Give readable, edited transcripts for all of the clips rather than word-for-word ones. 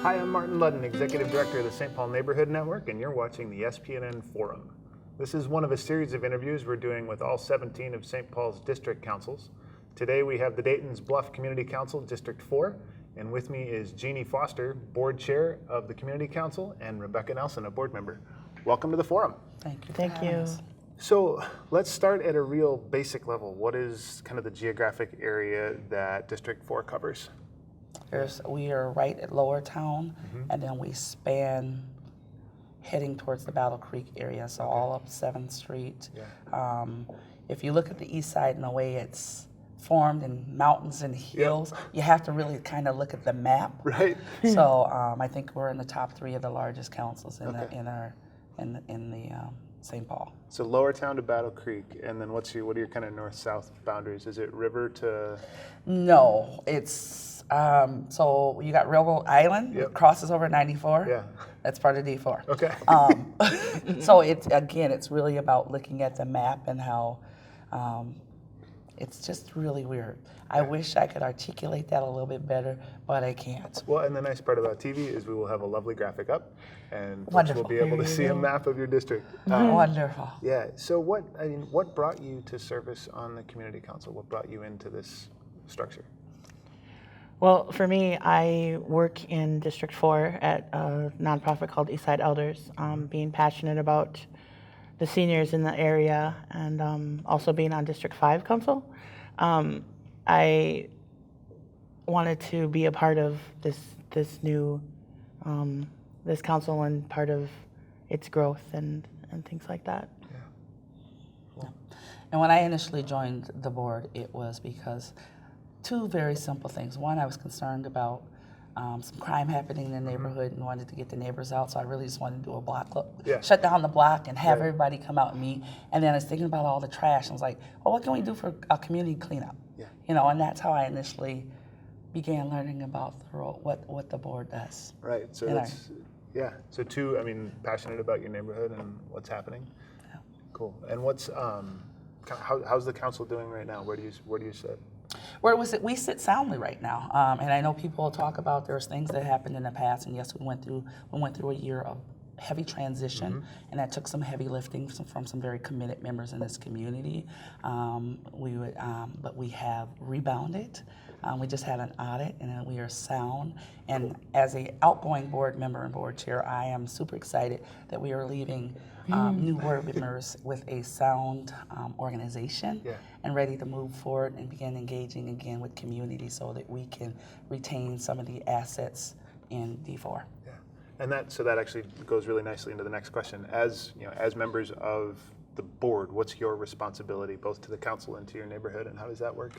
Hi, I'm Martin Ludden, Executive Director of the St. Paul Neighborhood Network, and you're watching the SPNN Forum. This is one of a series of interviews we're doing with all 17 of St. Paul's district councils. Today we have the Dayton's Bluff Community Council, District 4, and with me is Jeannie Foster, Board Chair of the Community Council, and Rebecca Nelson, a board member. Welcome to the forum. Thank you. Thank you. So let's start at a real basic level. What is kind of the geographic area that District 4 covers? We are right at Lower Town, and then we span heading towards the Battle Creek area, so all up 7th Street. Yeah. If you look at the east side and the way it's formed in mountains and hills, you have to really kind of look at the map. Right. So I think we're in the top 3 of the largest councils in the St. Paul. So Lower Town to Battle Creek, and then what are your kind of north-south boundaries? Is it river to? No, it's so you got Railroad Island. It crosses over 94. Yeah. That's part of D4. Okay. So it's really about looking at the map and how it's just really weird. I wish I could articulate that a little bit better, but I can't. Well, and the nice part about TV is we will have a lovely graphic up, and folks Wonderful. will be able to see a map of your district. Wonderful. Yeah. So what brought you to service on the community council? What brought you into this structure? Well, for me, I work in District 4 at a nonprofit called Eastside Elders, being passionate about the seniors in the area and also being on District 5 Council. I wanted to be a part of this new this council and part of its growth and things like that. Yeah. Cool. And when I initially joined the board, it was because 2 very simple things. One, I was concerned about some crime happening in the neighborhood and wanted to get the neighbors out, so I really just wanted to do a block shut down the block and have everybody come out and meet. And then I was thinking about all the trash, and I was like, well, what can we do for a community cleanup? Yeah. You know, and that's how I initially began learning about the role, what the board does. Right. So that's So 2, passionate about your neighborhood and what's happening. Yeah. Cool. And what's how's the council doing right now? Where do you sit? We sit soundly right now, and I know people talk about there's things that happened in the past, and yes, we went through a year of heavy transition, and that took some heavy lifting from some very committed members in this community. But we have rebounded. We just had an audit, and we are sound. And as an outgoing board member and board chair, I am super excited that we are leaving new board members with a sound organization and ready to move forward and begin engaging again with community so that we can retain some of the assets in D4. Yeah. And that actually goes really nicely into the next question. As members of the board, what's your responsibility both to the council and to your neighborhood, and how does that work?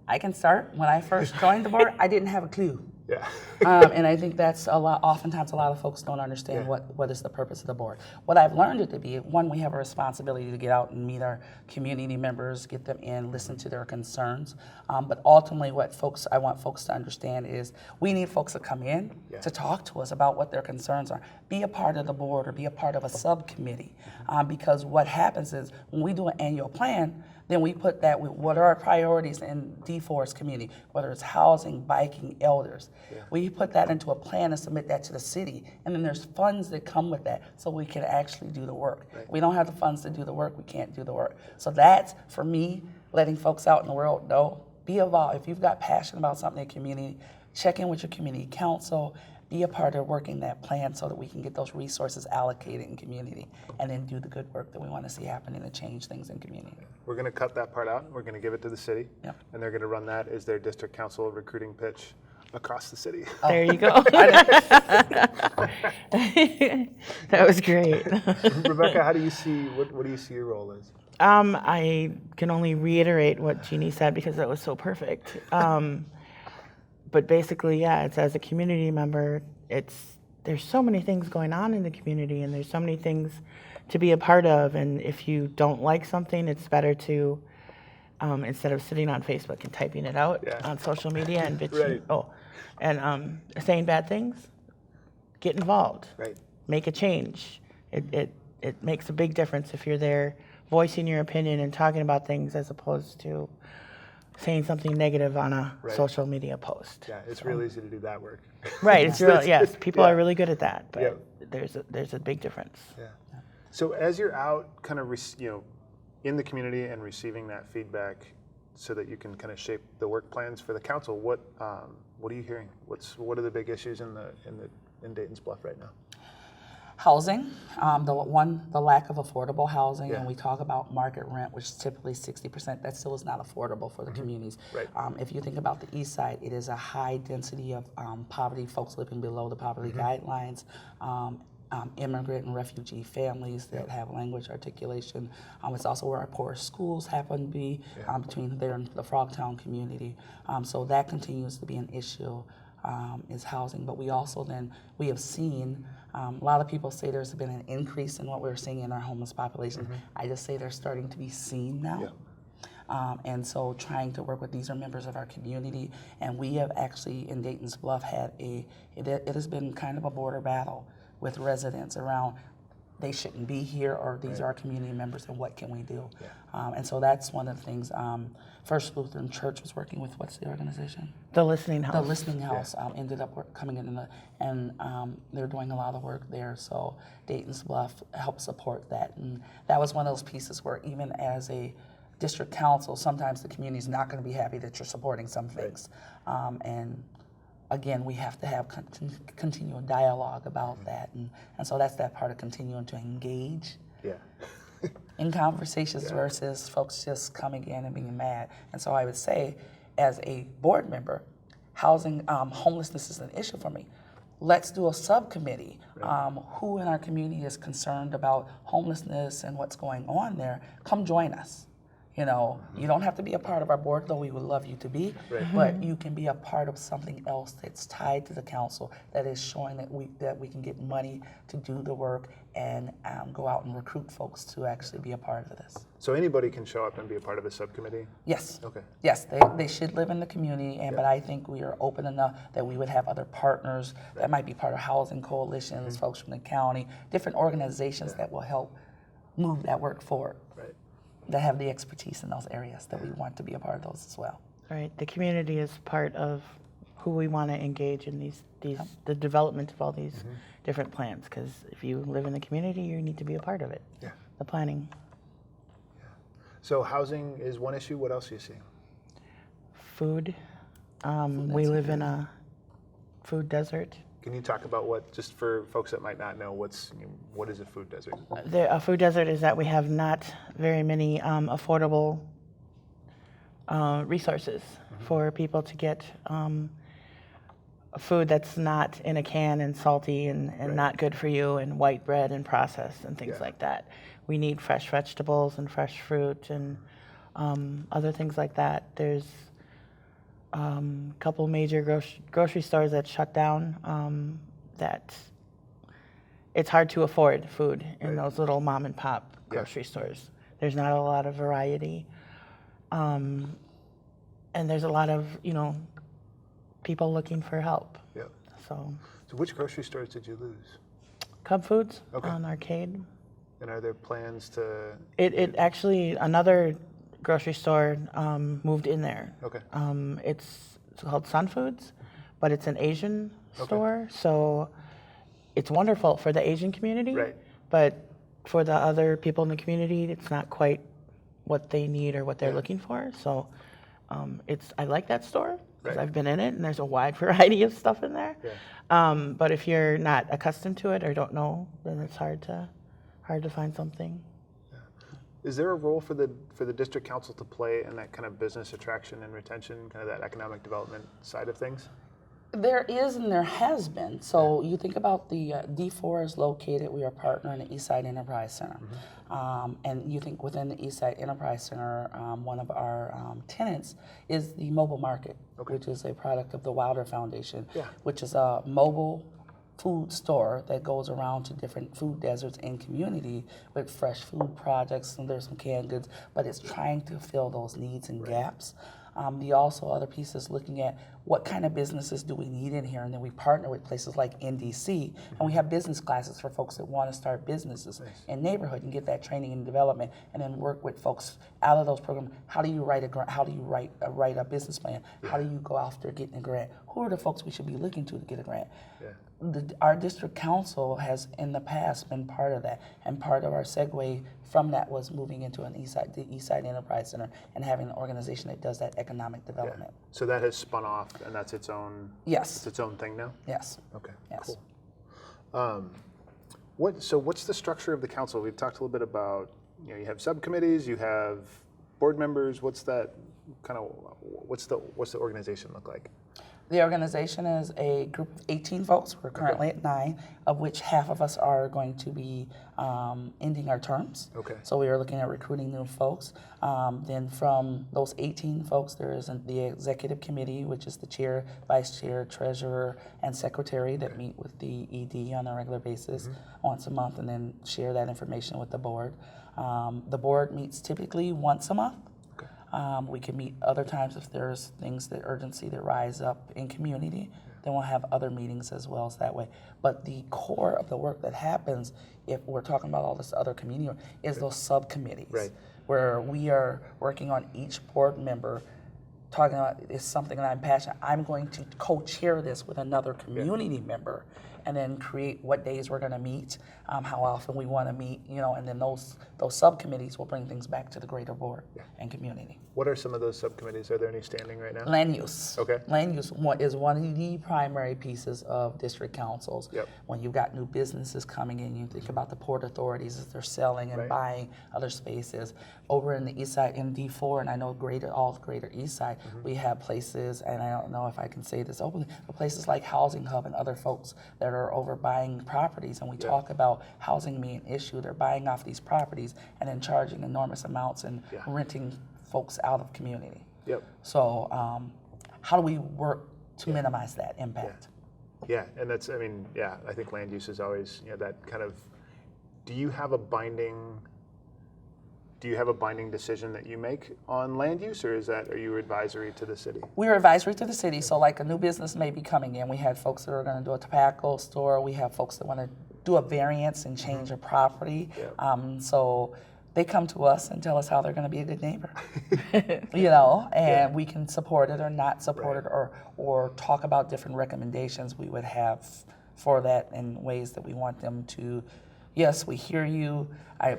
I can start. When I first joined the board, I didn't have a clue. Yeah. And I think that's oftentimes a lot of folks don't understand what is the purpose of the board. What I've learned it to be, one, we have a responsibility to get out and meet our community members, get them in, listen to their concerns. But ultimately what I want folks to understand is we need folks to come in to talk to us about what their concerns are. Be a part of the board or be a part of a subcommittee. Because what happens is when we do an annual plan, then we put that with what are our priorities in D4's community, whether it's housing, biking, elders. We put that into a plan and submit that to the city. And then there's funds that come with that so we can actually do the work. Right. We don't have the funds to do the work, we can't do the work. So that's, for me, letting folks out in the world know, be involved. If you've got passion about something in the community, check in with your community council, be a part of working that plan so that we can get those resources allocated in community and then do the good work that we want to see happening to change things in community. We're going to cut that part out. We're going to give it to the city, and they're going to run that as their district council recruiting pitch across the city. There you go. That was great. Rebecca, how do you see, what do you see your role as? I can only reiterate what Jeannie said because that was so perfect. But basically, it's as a community member, there's so many things going on in the community and there's so many things to be a part of. And if you don't like something, it's better to, instead of sitting on Facebook and typing it out on social media and bitching, saying bad things, get involved, make a change. It makes a big difference if you're there voicing your opinion and talking about things as opposed to saying something negative on a Right. social media post. Yeah, it's real easy to do that work. Right. It's real. Yes, people Yeah. are really good at that, but Yeah. there's a big difference. Yeah. So as you're out, kind of, in the community and receiving that feedback, so that you can kind of shape the work plans for the council, what are you hearing? What are the big issues in Dayton's Bluff right now? Housing, the lack of affordable housing, Yeah. and we talk about market rent, which is typically 60%. That still is not affordable for the communities. Right. If you think about the east side, it is a high density of poverty, folks living below the poverty guidelines. Immigrant and refugee families that have language articulation. It's also where our poorest schools happen to be, between there and the Frogtown community. So that continues to be an issue, is housing. But we also we have seen, a lot of people say there's been an increase in what we're seeing in our homeless population. I just say they're starting to be seen now. Yeah. And so trying to work with, these are members of our community, and we have actually in Dayton's Bluff had it has been kind of a border battle with residents around, they shouldn't be here, or these are our community members, and what can we do? Yeah. And so that's one of the things. First Lutheran Church was working with, what's the organization? The Listening House. The Listening House ended up coming in, and they're doing a lot of work there. So Dayton's Bluff helped support that, and that was one of those pieces where even as a district council, sometimes the community's not going to be happy that you're supporting some things, and again, we have to have continual dialogue about that, and so that's that part of continuing to engage in conversations versus folks just coming in and being mad. And so I would say, as a board member, housing, homelessness is an issue for me. Let's do a subcommittee. Who in our community is concerned about homelessness and what's going on there? Come join us. You don't have to be a part of our board, though we would love you to be, but you can be a part of something else that's tied to the council, that is showing that we can get money to do the work and go out and recruit folks to actually be a part of this. So anybody can show up and be a part of a subcommittee? Yes. Okay. Yes, they should live in the community, but I think we are open enough that we would have other partners that might be part of housing coalitions, folks from the county, different organizations that will help move that work forward. Right. That have the expertise in those areas, that we want to be a part of those as well. Right. The community is part of who we want to engage in the development of all these different plans. Because if you live in the community, you need to be a part of it. Yeah. The planning. So housing is one issue. What else are you seeing? Food. We live in a food desert. Can you talk about just for folks that might not know, what is a food desert? A food desert is that we have not very many affordable resources for people to get food that's not in a can and salty and not good for you, and white bread and processed and things like that. We need fresh vegetables and fresh fruit and other things like that. There's a couple major grocery stores that shut down, that it's hard to afford food in those little mom and pop grocery stores. There's not a lot of variety. And there's a lot of, people looking for help. Yeah. So which grocery stores did you lose? Cub Foods Okay. on Arcade. And are there plans to? It actually, another grocery store moved in there. Okay. It's called Sun Foods, but it's an Asian store, so it's wonderful for the Asian community. Right. But for the other people in the community, it's not quite what they need or what they're looking for. So I like that store because I've been in it, and there's a wide variety of stuff in there. Yeah. But if you're not accustomed to it or don't know, then it's hard to find something. Is there a role for the district council to play in that kind of business attraction and retention, kind of that economic development side of things? There is, and there has been. So you think about the D4 is located, we are partner in the Eastside Enterprise Center. And you think within the Eastside Enterprise Center, one of our tenants is the mobile market, which is a product of the Wilder Foundation, which is a mobile food store that goes around to different food deserts in community with fresh food projects, and there's some canned goods, but it's trying to fill those needs and gaps. The also other piece is looking at what kind of businesses do we need in here, and then we partner with places like NDC, and we have business classes for folks that want to start businesses in neighborhood and get that training and development, and then work with folks out of those programs. How do you write a grant? How do you write a business plan? How do you go after getting a grant? Who are the folks we should be looking to get a grant? Our district council has in the past been part of that, and part of our segue from that was moving into the Eastside Enterprise Center and having an organization that does that economic development. So that has spun off, and that's its own. Yes. It's its own thing now. Yes. Okay. Yes. Cool. What's the structure of the council? We've talked a little bit about, you have subcommittees, you have board members. What's the organization look like? The organization is a group of 18 folks. We're currently at 9, of which half of us are going to be ending our terms. Okay. So we are looking at recruiting new folks. Then from those 18 folks, there is the executive committee, which is the chair, vice chair, treasurer, and secretary that meet with the ED on a regular basis once a month, and then share that information with the board. The board meets typically once a month. We can meet other times if there's things that urgency that rise up in community. Then we'll have other meetings as well as that way. But the core of the work that happens, if we're talking about all this other community work, is those subcommittees, where we are working on each board member talking about it's something that I'm passionate. I'm going to co-chair this with another community member, and then create what days we're going to meet, how often we want to meet, and then those subcommittees will bring things back to the greater board and community. What are some of those subcommittees? Are there any standing right now? Land use. Okay. Land use is one of the primary pieces of district councils. When you've got new businesses coming in, you think about the port authorities as they're selling and buying other spaces. Over in the east side, in D4, and I know all the greater east side, we have places, and I don't know if I can say this openly, but places like Housing Hub and other folks that are over buying properties, and we talk about housing being an issue. They're buying off these properties and then charging enormous amounts and renting folks out of community. So how do we work to minimize that impact? Yeah, and that's, I think land use is always, that kind of, do you have a binding decision that you make on land use, or are you advisory to the city? We're advisory to the city, so like a new business may be coming in. We had folks that are going to do a tobacco store. We have folks that want to do a variance and change a property. So they come to us and tell us how they're going to be a good neighbor, and we can support it or not support it, or talk about different recommendations we would have for that in ways that we want them to. Yes, we hear you,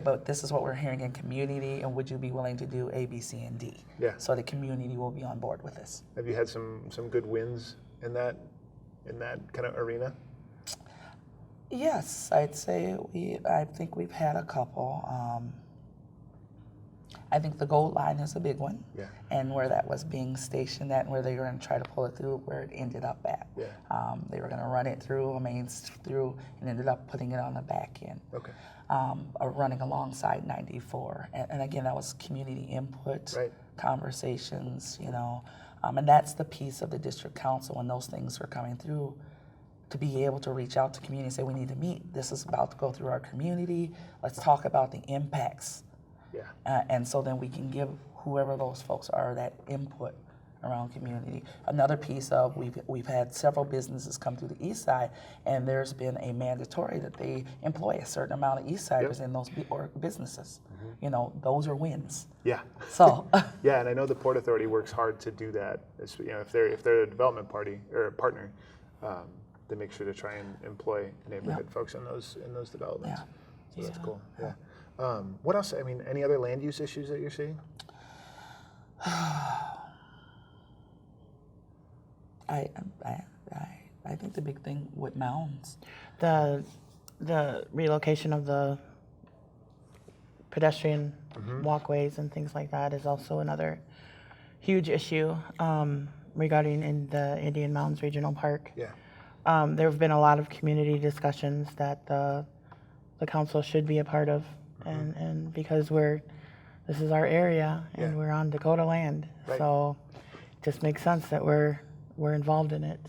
but this is what we're hearing in community, and would you be willing to do A, B, C, and D? So the community will be on board with this. Have you had some good wins in that kind of arena? Yes, I'd say I think we've had a couple. I think the Gold Line is a big one, and where that was being stationed at, and where they were going to try to pull it through, where it ended up at. They were going to run it through a mains through, and ended up putting it on the back end. Running alongside 94, and again, that was community input, conversations, and that's the piece of the district council when those things are coming through. To be able to reach out to community and say, we need to meet. This is about to go through our community. Let's talk about the impacts. And so then we can give whoever those folks are that input around community. Another piece of we've had several businesses come through the east side, and there's been a mandatory that they employ a certain amount of east siders in those businesses. Those are wins. So and I know the Port Authority works hard to do that. If they're a development party or a partner, they make sure to try and employ neighborhood folks in those developments. So that's cool. What else? Any other land use issues that you're seeing? I think the big thing with mounds, the relocation of the pedestrian walkways and things like that is also another huge issue regarding in the Indian Mountains Regional Park. There have been a lot of community discussions that the council should be a part of, and because this is our area and we're on Dakota land, so it just makes sense that we're involved in it.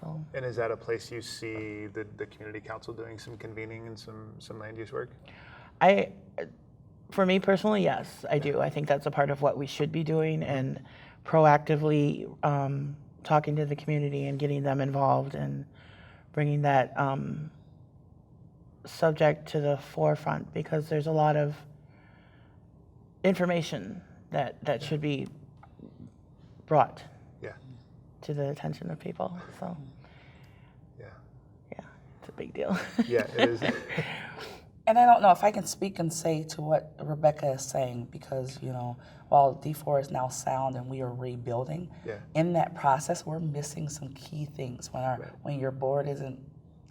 So. And is that a place you see the community council doing some convening and some land use work? For me personally, yes, I do. I think that's a part of what we should be doing, and proactively talking to the community and getting them involved and bringing that subject to the forefront, because there's a lot of information that should be brought Yeah. to the attention of people. So Yeah. yeah, it's a big deal. Yeah, it is. And I don't know if I can speak and say to what Rebecca is saying, because, while D4 is now sound and we are rebuilding, Yeah. in that process, we're missing some key things. When your board isn't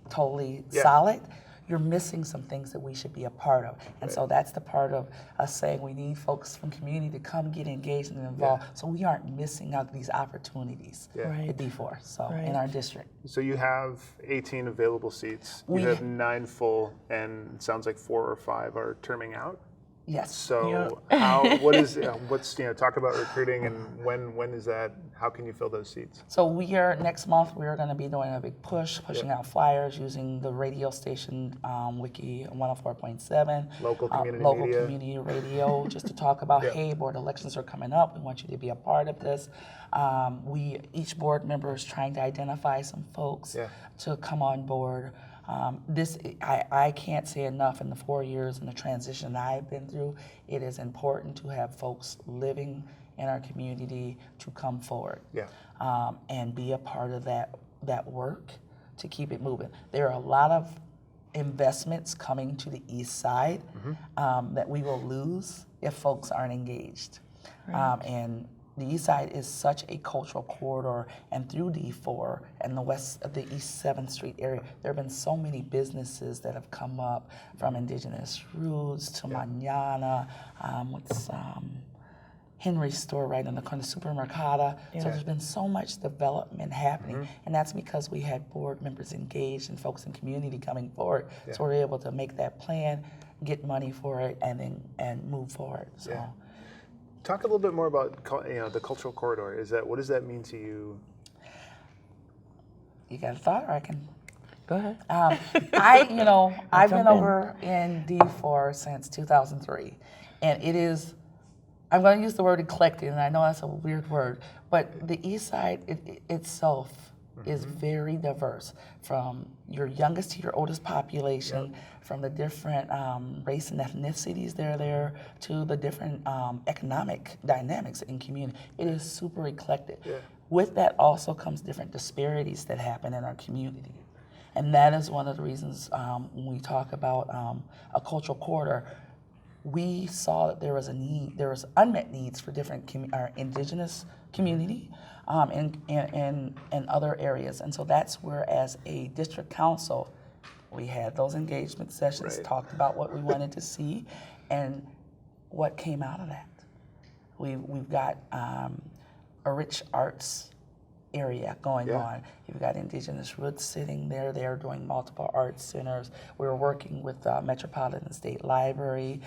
totally solid, you're missing some things that we should be a part of. And so that's the part of us saying we need folks from community to come get engaged and involved, so we aren't missing out these opportunities Right. at D4, so in Right. our district. So you have 18 available seats. You We- have 9 full, and it sounds like 4 or 5 are terming out. Yes. So what's talk about recruiting, and when is that? How can you fill those seats? So next month we are going to be doing a big pushing out flyers using the radio station Wiki 104.7, Local community local media. community radio, just to talk about hey, board elections are coming up. We want you to be a part of this. Each board member is trying to identify some folks to come on board. I can't say enough in the 4 years and the transition I've been through. It is important to have folks living in our community to come forward and be a part of that work to keep it moving. There are a lot of investments coming to the east side that we will lose if folks aren't engaged. And the east side is such a cultural corridor, and through D4 and the East 7th Street area, there have been so many businesses that have come up, from indigenous roots to Manana, Henry's store right in the corner, Supermercado. So there's been so much development happening, and that's because we had board members engaged and folks in community coming forward. So we're able to make that plan, get money for it, and move forward. So. Talk a little bit more about the cultural corridor. What does that mean to you? You got a thought, or I can? Go ahead. I've been over in D4 since 2003, and it is. I'm going to use the word eclectic, and I know that's a weird word, but the East Side itself is very diverse, from your youngest to your oldest population, from the different race and ethnicities that are there, to the different economic dynamics in community. It is super eclectic. With that also comes different disparities that happen in our community. And that is one of the reasons when we talk about a cultural corridor, we saw that there was unmet needs for different our indigenous community in other areas. And so that's where, as a district council, we had those engagement sessions, talked about what we wanted to see, and what came out of that. We've got a rich arts area going on. You've got indigenous roots sitting there. They're doing multiple arts centers. We're working with Metropolitan State Library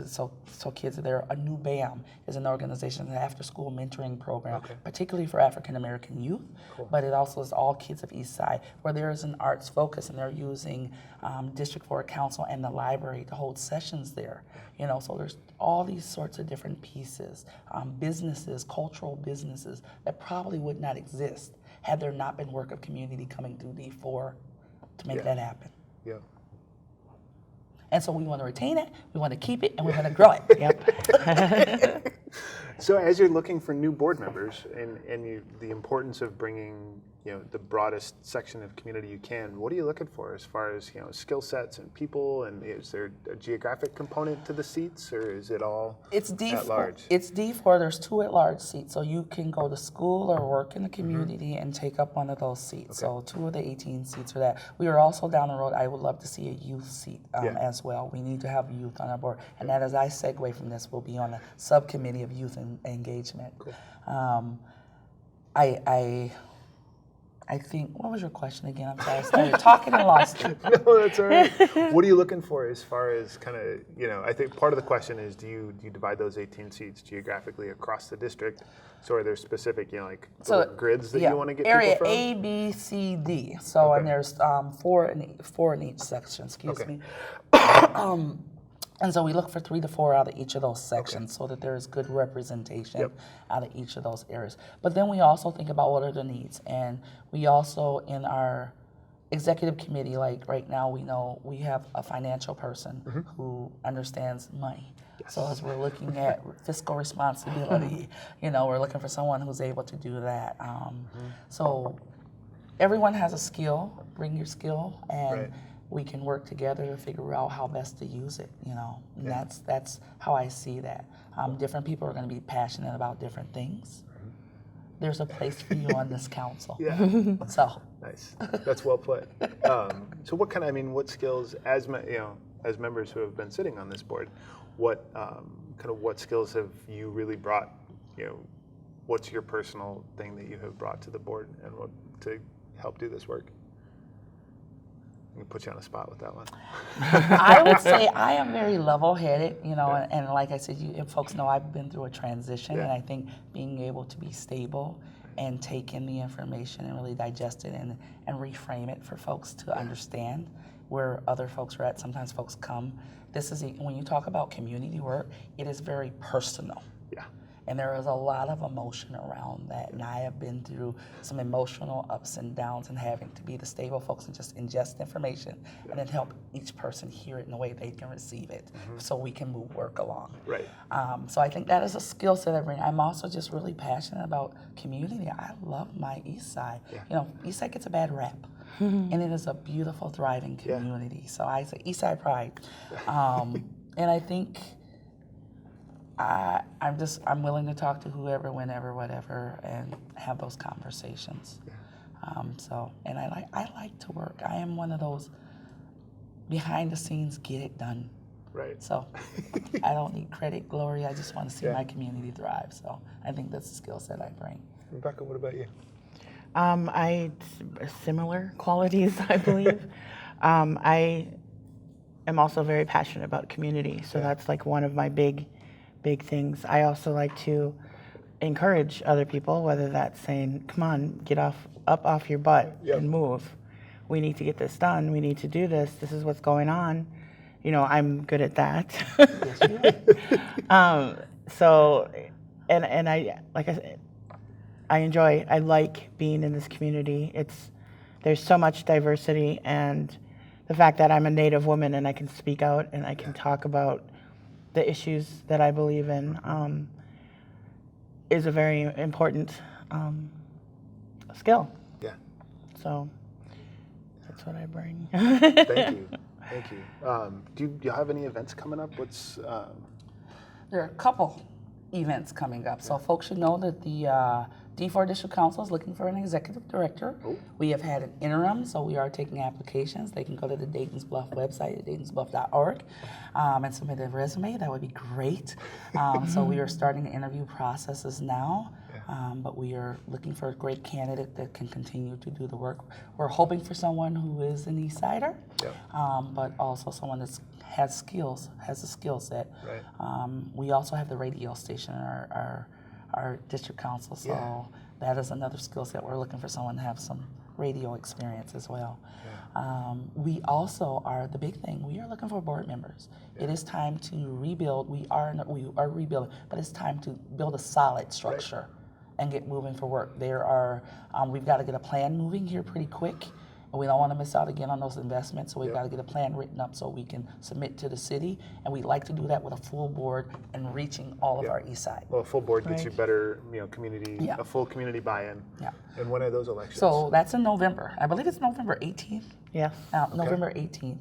so kids are there. A new BAM is an organization, an after-school mentoring program, particularly for African American youth, but it also is all kids of East Side, where there is an arts focus, and they're using District 4 Council and the library to hold sessions there. So there's all these sorts of different pieces, businesses, cultural businesses that probably would not exist had there not been work of community coming through D4 to make that happen. And so we want to retain it, we want to keep it, and we want to grow it. So as you're looking for new board members, and the importance of bringing the broadest section of community you can, what are you looking for as far as skill sets and people? And is there a geographic component to the seats, or is it all at large? It's D4. There's 2 at-large seats, so you can go to school or work in the community and take up one of those seats. So 2 of the 18 seats are that. We are also down the road. I would love to see a youth seat as well. We need to have youth on our board, and that, as I segue from this, will be on a subcommittee of youth and engagement. I think, what was your question again? I'm sorry, I started talking and lost it. No, that's all right. What are you looking for as far as kind of, I think part of the question is, do you divide those 18 seats geographically across the district? So are there specific, grids that you want to get area people from? A, B, C, D. So, and there's 4 in each section, excuse me. And so we look for 3 to 4 out of each of those sections so that there is good representation Yep. out of each of those areas. But then we also think about what are the needs. And we also, in our executive committee, like right now, we know we have a financial person who understands money. So as we're looking at fiscal responsibility, we're looking for someone who's able to do that. So everyone has a skill. Bring your skill, and Right. we can work together to figure out how best to use it. And that's how I see that. Different people are going to be passionate about different things. There's a place for you on this council. Yeah. So Nice. That's well put. So what what skills, as as members who have been sitting on this board, what what skills have you really brought? What's your personal thing that you have brought to the board and what to help do this work? I'm gonna put you on the spot with that one. I would say I am very level-headed, and like I said, and folks know I've been through a transition, and I think being able to be stable and take in the information and really digest it and reframe it for folks to understand where other folks are at. Sometimes folks come. When you talk about community work, it is very personal. Yeah. And there is a lot of emotion around that. And I have been through some emotional ups and downs and having to be the stable folks and just ingest information and then help each person hear it in a way they can receive it so we can move work along. Right. So I think that is a skill set I bring. I'm also just really passionate about community. I love my East Side. Yeah. East Side gets a bad rap. And it is a beautiful, thriving community. So I say East Side pride. And I think I'm willing to talk to whoever, whenever, whatever, and have those conversations. And I like to work. I am one of those behind the scenes, get it done. Right. So I don't need credit, glory. I just want to see my community thrive. So I think that's the skill set I bring. Rebecca, what about you? Similar qualities, I believe. I am also very passionate about community, so that's like one of my big things. I also like to encourage other people, whether that's saying, come on, get up off your butt and move. We need to get this done. We need to do this. This is what's going on. I'm good at that. So, and I, like I said, I like being in this community. There's so much diversity, and the fact that I'm a Native woman and I can speak out and I can talk about the issues that I believe in is a very important skill. Yeah. So that's what I bring. Thank you. Do you have any events coming up? There are a couple events coming up. So folks should know that the D4 District Council is looking for an executive director. We have had an interim, so we are taking applications. They can go to the Dayton's Bluff website at daytonsbluff.org and submit a resume. That would be great. So we are starting the interview processes now. But we are looking for a great candidate that can continue to do the work. We're hoping for someone who is an East Sider, but also someone that has a skill set. Right. We also have the radio station in our district council, so that is another skill set. We're looking for someone to have some radio experience as well. We also are, the big thing, we are looking for board members. It is time to rebuild. We are rebuilding, but it's time to build a solid structure and get moving for work. We've got to get a plan moving here pretty quick. And we don't want to miss out again on those investments, so we've got to get a plan written up so we can submit to the city. And we'd like to do that with a full board and reaching all of our East Side. Well, a full board gets you better, community, a full community buy-in. Yeah. And when are those elections? So that's in November. I believe it's November 18th. Yes. November 18th.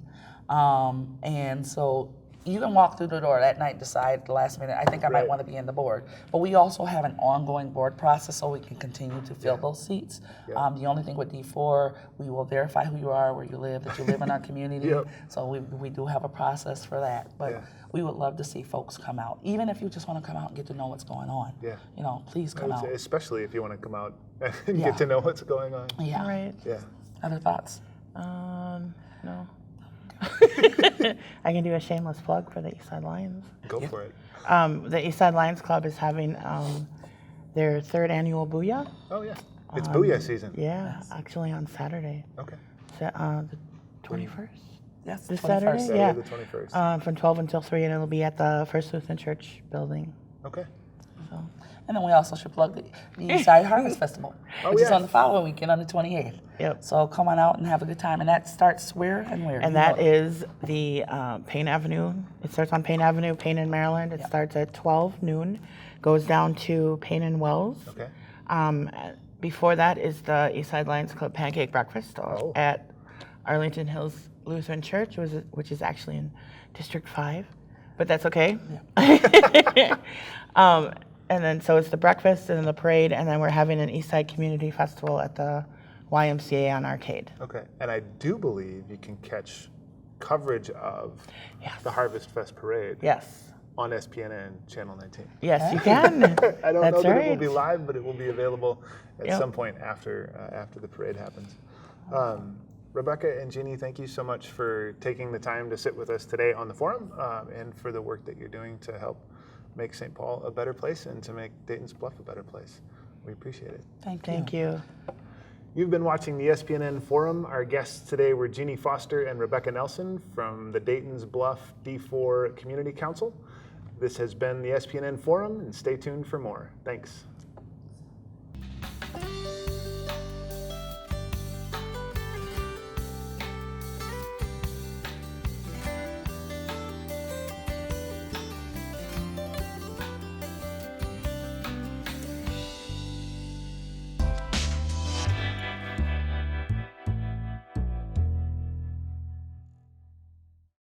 And so you can walk through the door that night, decide at the last minute, I think I might want to be in the board. But we also have an ongoing board process so we can continue to fill those seats. The only thing with D4, we will verify who you are, where you live, that you live in our community. So we do have a process for that. But we would love to see folks come out. Even if you just want to come out and get to know what's going on. Please come out. Especially if you want to come out and get to know what's going on. Yeah. Right. Yeah. Other thoughts? No. I can do a shameless plug for the Eastside Lions. Go for it. The Eastside Lions Club is having their 3rd annual Booyah. Oh, yeah. It's Booyah season. Yeah, actually on Saturday. Okay. The 21st. Yes, This 21st. Saturday? Saturday Yeah. the 21st. From 12 until 3, and it'll be at the First Lutheran Church building. Okay. So, and then we also should plug the Eastside Harvest Festival, which is yes. on the following weekend on the 28th. Yep. So come on out and have a good time. And that starts where and where? And You that know. is the Payne Avenue. It starts on Payne Avenue, Payne in Maryland. It starts at 12 noon, goes down to Payne and Wells. Okay. Before that is the Eastside Lions Club Pancake Breakfast Oh. at Arlington Hills Lutheran Church, which is actually in District 5, but that's okay. And then so it's the breakfast and then the parade, and then we're having an Eastside Community Festival at the YMCA on Arcade. Okay. And I do believe you can catch coverage of Yes. the Harvest Fest Parade Yes. on SPNN Channel 19. Yes, you can. I don't That's know that right. it will be live, but it will be available at Yep. some point after the parade happens. Rebecca and Jeannie, thank you so much for taking the time to sit with us today on the forum and for the work that you're doing to help make St. Paul a better place and to make Dayton's Bluff a better place. We appreciate it. Thank you. You've been watching the SPNN Forum. Our guests today were Jeannie Foster and Rebecca Nelson from the Dayton's Bluff D4 Community Council. This has been the SPNN Forum, and stay tuned for more. Thanks.